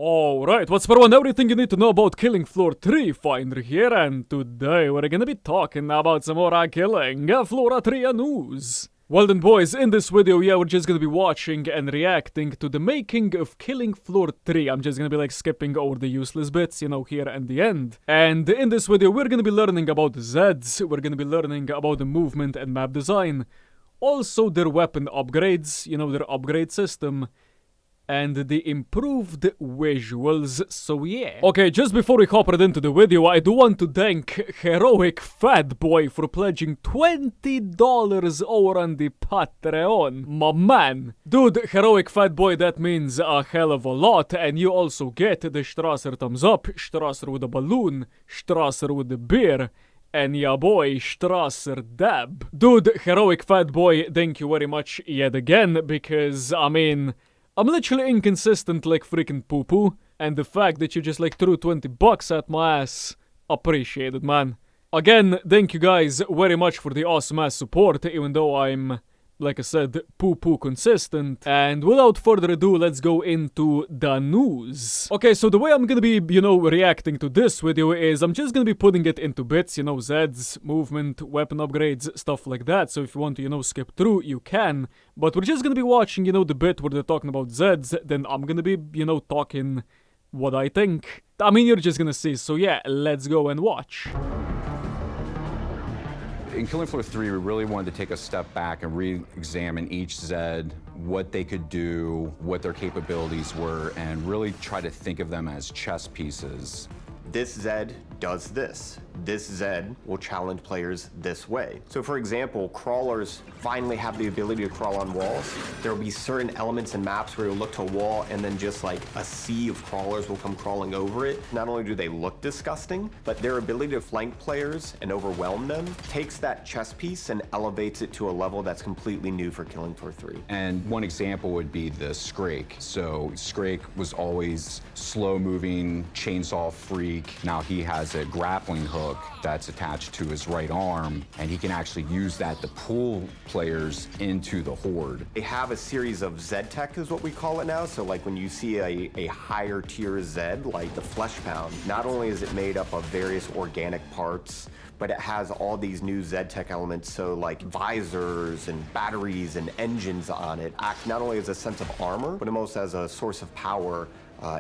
Alright, what's for one, everything you need to know about killing floor 3 Finder here, and today we're gonna be talking about some more killing floor 3 news. Well then boys, in this video, yeah, we're just gonna be watching and reacting to the making of killing floor 3. I'm just gonna be like skipping over the useless bits, you know, here and the end. And in this video, we're gonna be learning about the ZEDS, we're gonna be learning about the movement and map design, also their weapon upgrades, you know, their upgrade system, and the improved visuals, so yeah. Okay, just before we hop right into the video, I do want to thank Heroic Fat Boy for pledging $20 over on the Patreon. My man. Dude, Heroic Fat Boy, that means a hell of a lot, and you also get the Strasser thumbs up, Strasser with a balloon, Strasser with the beer, and ya boy, Strasser dab. Dude, Heroic Fat Boy, thank you very much yet again, because, I mean, I'm literally inconsistent like freaking poo-poo, and the fact that you just like threw $20 at my ass, appreciate it, man. Again, thank you guys very much for the awesome ass support, even though I'm, like I said, poo-poo consistent. And without further ado, let's go into the news. Okay, so the way I'm gonna be, you know, reacting to this video is I'm just gonna be putting it into bits, you know, ZEDS, movement, weapon upgrades, stuff like that. So if you want to, you know, skip through, you can. But we're just gonna be watching, you know, the bit where they're talking about ZEDS, then I'm gonna be, you know, talking what I think. I mean, you're just gonna see, so yeah, let's go and watch. In Killing Floor 3, we really wanted to take a step back and re-examine each Zed, what they could do, what their capabilities were, and really try to think of them as chess pieces. This Zed does this. This Zed will challenge players this way. So for example, crawlers finally have the ability to crawl on walls. There will be certain elements in maps where you'll look to a wall and then just like a sea of crawlers will come crawling over it. Not only do they look disgusting, but their ability to flank players and overwhelm them takes that chess piece and elevates it to a level that's completely new for Killing Floor 3. And one example would be the Scrake. So Scrake was always slow-moving, chainsaw freak. Now he has a grappling hook that's attached to his right arm, and he can actually use that to pull players into the horde. They have a series of Zed tech is what we call it now. So like when you see a higher tier Zed, like the Flesh Pound, not only is it made up of various organic parts, but it has all these new Zed tech elements, so like visors and batteries and engines on it. Act not only as a sense of armor, but almost as a source of power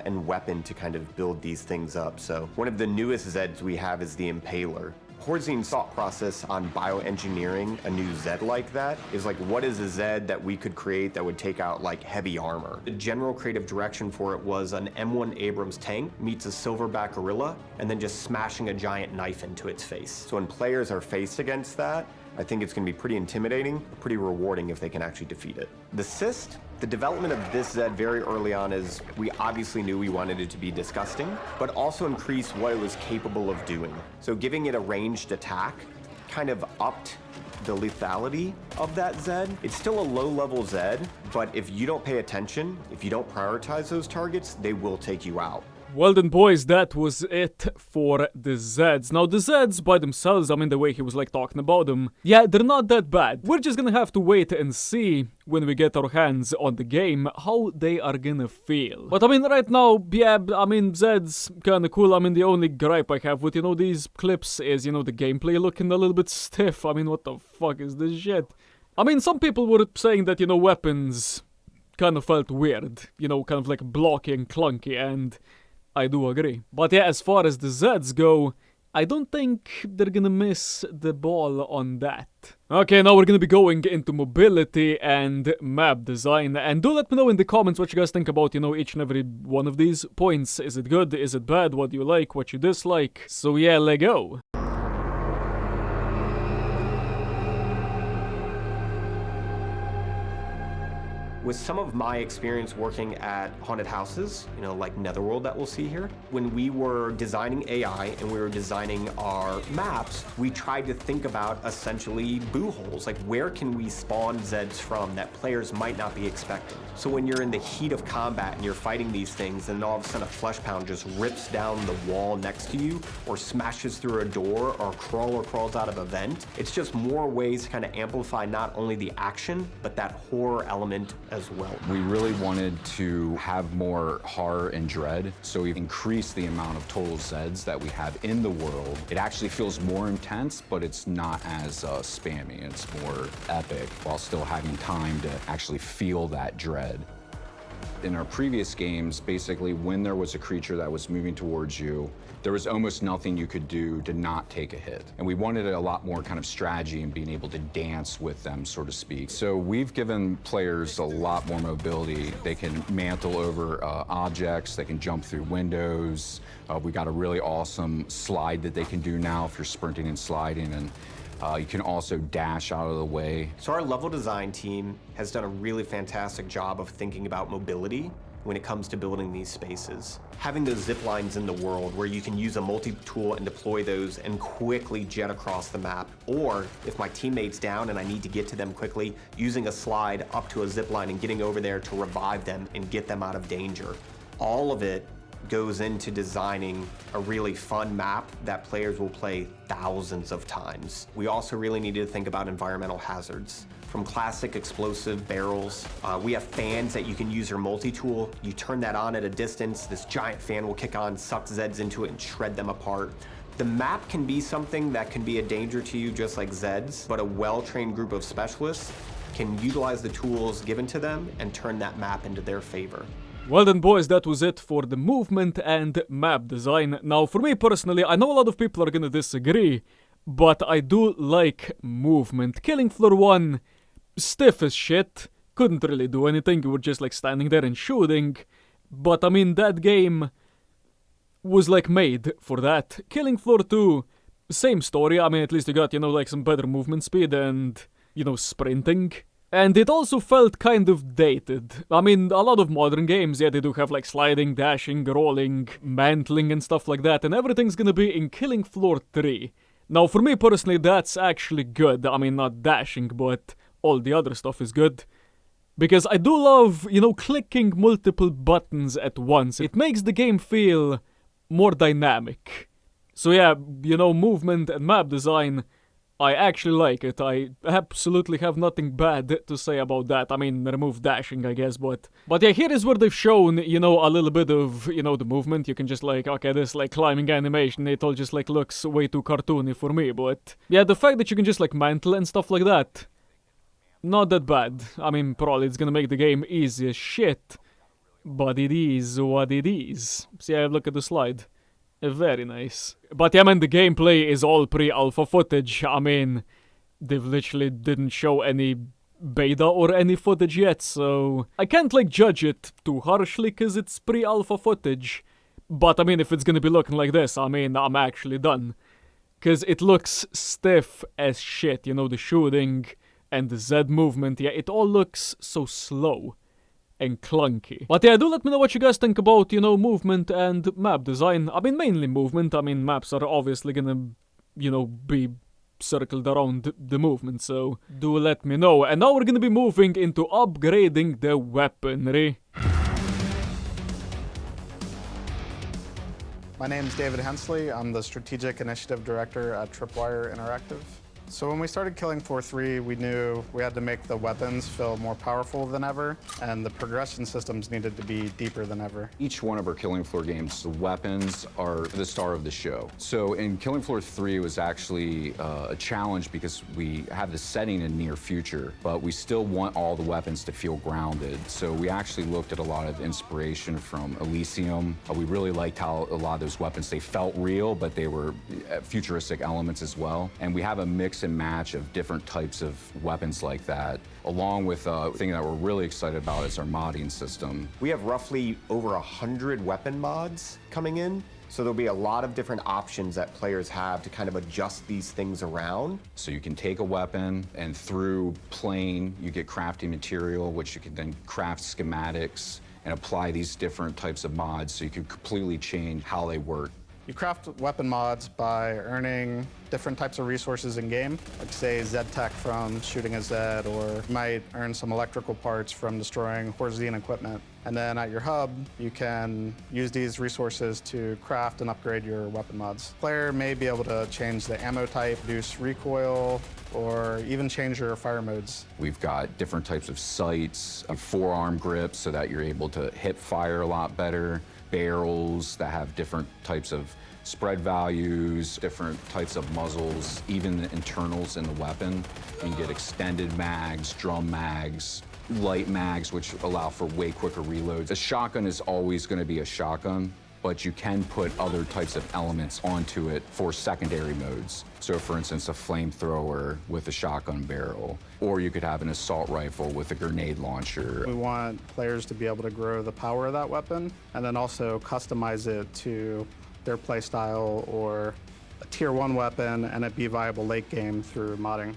and weapon to kind of build these things up. So one of the newest Zeds we have is the Impaler. Horzine's thought process on bioengineering a new Zed like that is like, what is a Zed that we could create that would take out like heavy armor? The general creative direction for it was an M1 Abrams tank meets a silverback gorilla and then just smashing a giant knife into its face. So when players are faced against that, I think it's going to be pretty intimidating, pretty rewarding if they can actually defeat it. The Cyst, the development of this Zed very early on is we obviously knew we wanted it to be disgusting, but also increase what it was capable of doing. So giving it a ranged attack kind of upped the lethality of that Zed. It's still a low-level Zed, but if you don't pay attention, if you don't prioritize those targets, they will take you out. Well then boys, that was it for the Zeds. Now the Zeds by themselves, I mean the way he was like talking about them, yeah, they're not that bad. We're just gonna have to wait and see when we get our hands on the game how they are gonna feel. But I mean right now, yeah, I mean Zeds kinda cool. I mean the only gripe I have with, you know, these clips is, you know, the gameplay looking a little bit stiff. I mean what the fuck is this shit? I mean some people were saying that, you know, weapons kind of felt weird, you know, kind of like blocky and clunky, and I do agree. But yeah, as far as the Zeds go, I don't think they're gonna miss the ball on that. Okay, now we're gonna be going into mobility and map design, and do let me know in the comments what you guys think about, you know, each and every one of these points. Is it good? Is it bad? What do you like? What you dislike? So yeah, let go. With some of my experience working at haunted houses, you know, like Netherworld that we'll see here, when we were designing AI and we were designing our maps, we tried to think about essentially boo holes, like where can we spawn Zeds from that players might not be expecting. So when you're in the heat of combat and you're fighting these things and all of a sudden a Flesh Pound just rips down the wall next to you or smashes through a door or a crawler crawls out of a vent, it's just more ways to kind of amplify not only the action, but that horror element as well. We really wanted to have more horror and dread, so we've increased the amount of total ZEDs that we have in the world. It actually feels more intense, but it's not as spammy. It's more epic while still having time to actually feel that dread. In our previous games, basically, when there was a creature that was moving towards you, there was almost nothing you could do to not take a hit. And we wanted a lot more kind of strategy and being able to dance with them, so to speak. So we've given players a lot more mobility. They can mantle over objects, they can jump through windows. We got a really awesome slide that they can do now if you're sprinting and sliding, and you can also dash out of the way. So our level design team has done a really fantastic job of thinking about mobility when it comes to building these spaces. Having those zip lines in the world where you can use a multi-tool and deploy those and quickly jet across the map, or if my teammate's down and I need to get to them quickly, using a slide up to a zip line and getting over there to revive them and get them out of danger. All of it goes into designing a really fun map that players will play thousands of times. We also really needed to think about environmental hazards. From classic explosive barrels, we have fans that you can use your multi-tool. You turn that on at a distance, this giant fan will kick on, suck ZEDs into it and shred them apart. The map can be something that can be a danger to you just like ZEDs, but a well-trained group of specialists can utilize the tools given to them and turn that map into their favor. Well then boys, that was it for the movement and map design. Now for me personally, I know a lot of people are gonna disagree, but I do like movement. Killing Floor 1, stiff as shit, couldn't really do anything, you were just like standing there and shooting. But I mean, that game was like made for that. Killing Floor 2, same story, I mean at least you got, you know, like some better movement speed and, you know, sprinting. And it also felt kind of dated. I mean, a lot of modern games, yeah, they do have like sliding, dashing, rolling, mantling and stuff like that, and everything's gonna be in Killing Floor 3. Now, for me personally, that's actually good. I mean, not dashing, but all the other stuff is good. Because I do love, you know, clicking multiple buttons at once. It makes the game feel more dynamic. So yeah, you know, movement and map design, I actually like it. I absolutely have nothing bad to say about that. I mean, remove dashing, I guess, but yeah, here is where they've shown, you know, a little bit of, you know, the movement. You can just like, okay, this like climbing animation, it all just like looks way too cartoony for me, but yeah, the fact that you can just like mantle and stuff like that, not that bad. I mean, probably it's gonna make the game easy as shit, but it is what it is. See, I look at the slide. Very nice. But yeah, man, the gameplay is all pre-alpha footage. I mean, they've literally didn't show any beta or any footage yet, so I can't like judge it too harshly because it's pre-alpha footage. But I mean, if it's gonna be looking like this, I mean, I'm actually done. Because it looks stiff as shit, you know, the shooting and the Z movement, yeah, it all looks so slow and clunky. But yeah, do let me know what you guys think about, you know, movement and map design. I mean, mainly movement. I mean, maps are obviously gonna, you know, be circled around the movement, so do let me know. And now we're gonna be moving into upgrading the weaponry. My name is David Hensley. I'm the Strategic Initiative Director at Tripwire Interactive. So when we started Killing Floor 3, we knew we had to make the weapons feel more powerful than ever, and the progression systems needed to be deeper than ever. Each one of our Killing Floor games, the weapons are the star of the show. So in Killing Floor 3 was actually a challenge because we have the setting in near future, but we still want all the weapons to feel grounded. So we actually looked at a lot of inspiration from Elysium. We really liked how a lot of those weapons, they felt real, but they were futuristic elements as well. And we have a mix and match of different types of weapons like that, along with a thing that we're really excited about is our modding system. We have roughly over 100 weapon mods coming in, so there'll be a lot of different options that players have to kind of adjust these things around. So you can take a weapon and through playing, you get crafting material, which you can then craft schematics and apply these different types of mods so you can completely change how they work. You craft weapon mods by earning different types of resources in-game, like say Z-Tech from shooting a Z, or you might earn some electrical parts from destroying Horzine equipment. And then at your hub, you can use these resources to craft and upgrade your weapon mods. Player may be able to change the ammo type, reduce recoil, or even change your fire modes. We've got different types of sights, a forearm grip so that you're able to hip fire a lot better, barrels that have different types of spread values, different types of muzzles, even the internals in the weapon. You can get extended mags, drum mags, light mags, which allow for way quicker reloads. A shotgun is always going to be a shotgun, but you can put other types of elements onto it for secondary modes. So for instance, a flamethrower with a shotgun barrel, or you could have an assault rifle with a grenade launcher. We want players to be able to grow the power of that weapon and then also customize it to their playstyle or a tier 1 weapon and it be viable late game through modding.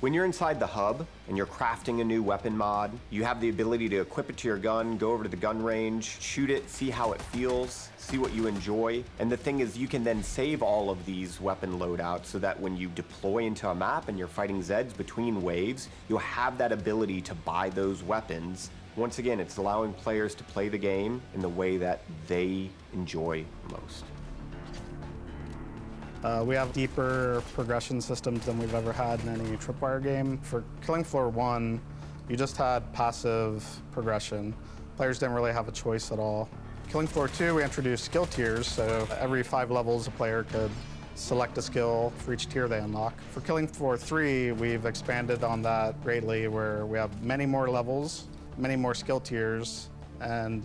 When you're inside the hub and you're crafting a new weapon mod, you have the ability to equip it to your gun, go over to the gun range, shoot it, see how it feels, see what you enjoy. And the thing is, you can then save all of these weapon loadouts so that when you deploy into a map and you're fighting Zeds between waves, you'll have that ability to buy those weapons. Once again, it's allowing players to play the game in the way that they enjoy most. We have deeper progression systems than we've ever had in any Tripwire game. For Killing Floor 1, you just had passive progression. Players didn't really have a choice at all. Killing Floor 2, we introduced skill tiers, so every 5 levels a player could select a skill for each tier they unlock. For Killing Floor 3, we've expanded on that greatly, where we have many more levels, many more skill tiers, and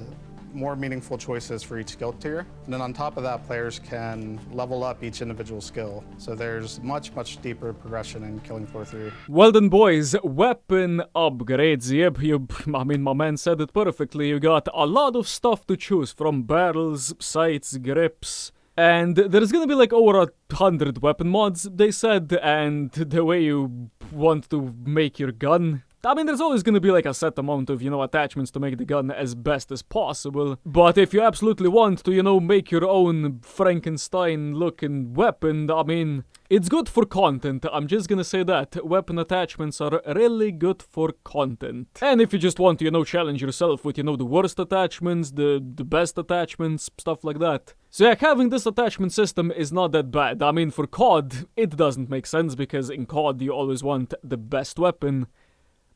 more meaningful choices for each skill tier. And then on top of that, players can level up each individual skill. So there's much, much deeper progression in Killing Floor 3. Well then, boys, weapon upgrades. Yep, I mean, my man said it perfectly. You got a lot of stuff to choose from: barrels, sights, grips. And there's gonna be like over 100 weapon mods, they said, and the way you want to make your gun, I mean, there's always gonna be like a set amount of, attachments to make the gun as best as possible. But if you absolutely want to, make your own Frankenstein-looking weapon, I mean, it's good for content. I'm just gonna say that. Weapon attachments are really good for content. And if you just want to, challenge yourself with, the worst attachments, the best attachments, stuff like that. So yeah, having this attachment system is not that bad. I mean, for COD, it doesn't make sense because in COD you always want the best weapon.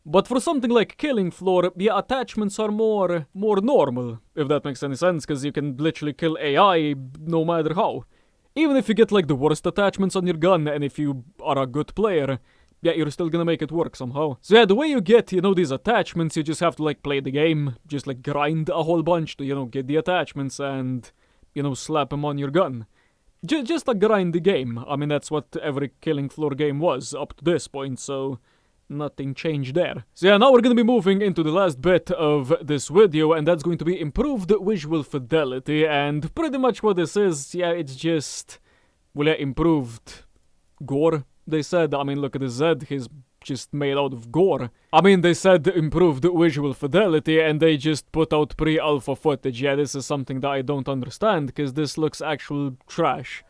But for something like Killing Floor, the attachments are more normal, if that makes any sense, because you can literally kill AI no matter how. Even if you get like the worst attachments on your gun, and if you are a good player, yeah, you're still gonna make it work somehow. So yeah, the way you get, these attachments, you just have to like play the game, just like grind a whole bunch to, get the attachments and, slap them on your gun. Just like grind the game. I mean, that's what every Killing Floor game was up to this point, so nothing changed there. So yeah, now we're gonna be moving into the last bit of this video, and that's going to be improved visual fidelity. And pretty much what this is, yeah, it's just, well, yeah, improved gore, they said. I mean, look at the Z, he's just made out of gore. I mean, they said improved visual fidelity, and they just put out pre-alpha footage. Yeah, this is something that I don't understand, because this looks actual trash.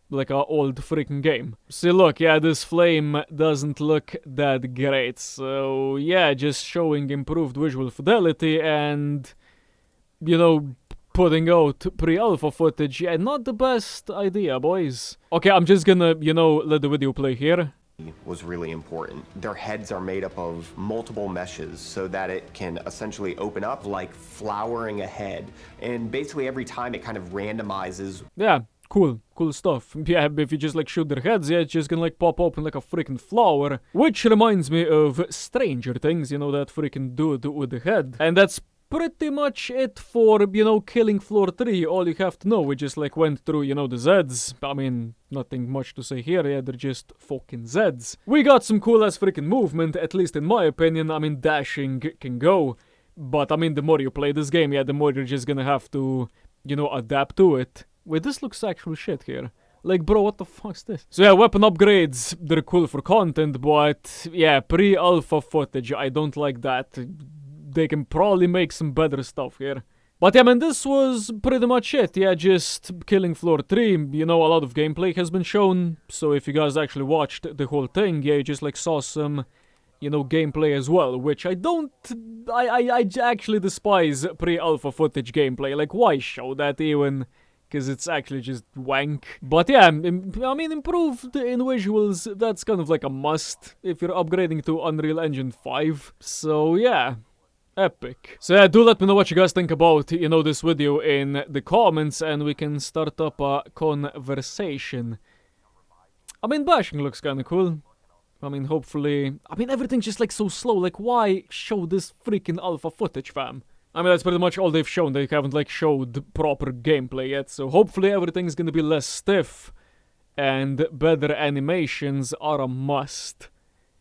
Like a old freaking game. See, look, yeah, this flame doesn't look that great. So, yeah, just showing improved visual fidelity and, putting out pre-alpha footage. Yeah, not the best idea, boys. Okay, I'm just gonna, let the video play here. Was really important. Their heads are made up of multiple meshes so that it can essentially open up like flowering a head. And basically every time it kind of randomizes. Yeah. Cool stuff. Yeah, if you just like shoot their heads, yeah, it's just gonna like pop open like a freaking flower. Which reminds me of Stranger Things, that freaking dude with the head. And that's pretty much it for, Killing Floor 3. All you have to know, we just like went through, the Zeds. I mean, nothing much to say here, yeah, they're just fucking Zeds. We got some cool ass freaking movement, at least in my opinion. I mean, dashing can go. But I mean, the more you play this game, yeah, the more you're just gonna have to, adapt to it. Wait, this looks actual shit here. Like, bro, what the fuck's this? So yeah, weapon upgrades, they're cool for content, but yeah, pre-alpha footage, I don't like that. They can probably make some better stuff here. But yeah, man, this was pretty much it. Yeah, just Killing Floor 3, a lot of gameplay has been shown. So if you guys actually watched the whole thing, yeah, you just like saw some you know, gameplay as well, which I don't... I actually despise pre-alpha footage gameplay. Like, why show that even? Because it's actually just wank. But yeah, I mean, improved in visuals, that's kind of like a must if you're upgrading to Unreal Engine 5. So yeah, epic. So yeah, do let me know what you guys think about, you know, this video in the comments, and we can start up a conversation. I mean, bashing looks kinda cool. I mean, hopefully... I mean, everything's just like so slow, like why show this freaking alpha footage, fam? I mean, that's pretty much all they've shown. They haven't, like, showed proper gameplay yet, so hopefully everything's gonna be less stiff, and better animations are a must.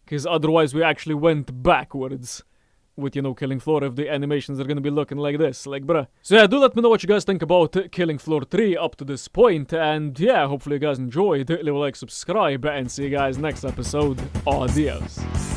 Because otherwise we actually went backwards with, you know, Killing Floor if the animations are gonna be looking like this, like, bruh. So yeah, do let me know what you guys think about Killing Floor 3 up to this point, and yeah, hopefully you guys enjoyed. Leave a like, subscribe, and see you guys next episode. Adios.